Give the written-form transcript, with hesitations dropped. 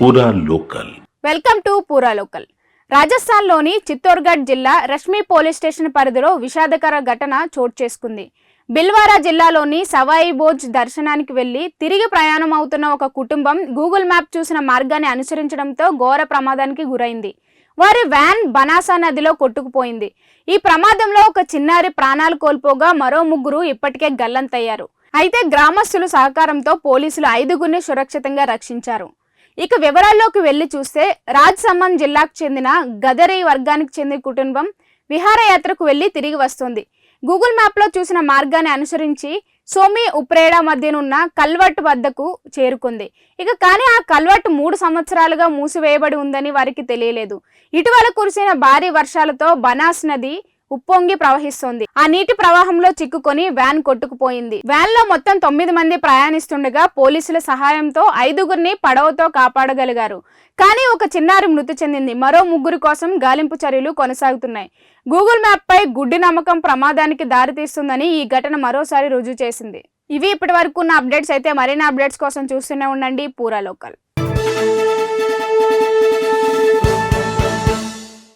పూరా local. Welcome to పూరా local. రాజస్థాన్లోని చిత్తోర్గఢ్ జిల్లా రష్మి పోలీస్ స్టేషన్ పరిధిలో విషాదకర ఘటన చోటు చేసుకుంది. బిల్వారా జిల్లాలోని సవాయి భోజ్ దర్శనానికి వెళ్లి తిరిగి ప్రయాణం అవుతున్న ఒక కుటుంబం గూగుల్ మ్యాప్ చూసిన మార్గాన్ని అనుసరించడంతో ఘోర ప్రమాదానికి గురైంది. వారి వ్యాన్ బనాసా నదిలో కొట్టుకుపోయింది. ఈ ప్రమాదంలో ఒక చిన్నారి ప్రాణాలు కోల్పోగా మరో ముగ్గురు ఇప్పటికే గల్లంతయ్యారు. అయితే గ్రామస్తుల సహకారంతో పోలీసులు 5గురిని సురక్షితంగా రక్షించారు. ఇక వివరాల్లోకి వెళ్లి చూస్తే రాజ్సమంద్ జిల్లాకు చెందిన గదరి వర్గానికి చెందిన కుటుంబం విహారయాత్రకు వెళ్లి తిరిగి వస్తుంది. గూగుల్ మ్యాప్లో చూసిన మార్గాన్ని అనుసరించి సోమి ఉప్రేడా మధ్యనున్న కల్వర్ట్ వద్దకు చేరుకుంది. కానీ ఆ కల్వర్ట్ 3 సంవత్సరాలుగా మూసివేయబడి ఉందని వారికి తెలియలేదు. ఇటీవల కురిసిన భారీ వర్షాలతో బనాస్ నది ఉప్పొంగి ప్రవహిస్తోంది. ఆ నీటి ప్రవాహంలో చిక్కుకొని వ్యాన్ కొట్టుకుపోయింది. వ్యాన్ లో మొత్తం 9 మంది ప్రయాణిస్తుండగా పోలీసుల సహాయంతో 5గురిని పడవతో కాపాడగలిగారు. కానీ ఒక చిన్నారి మృతి చెందింది. మరో 3 కోసం గాలింపు చర్యలు కొనసాగుతున్నాయి. గూగుల్ మ్యాప్ పై గుడ్డి నమ్మకం ప్రమాదానికి దారితీస్తుందని ఈ ఘటన మరోసారి రుజువు చేసింది. ఇవి ఇప్పటి వరకు ఉన్న అప్డేట్స్. అయితే మరిన్ని అప్డేట్స్ కోసం చూస్తూనే ఉండండి పూరా లోకల్.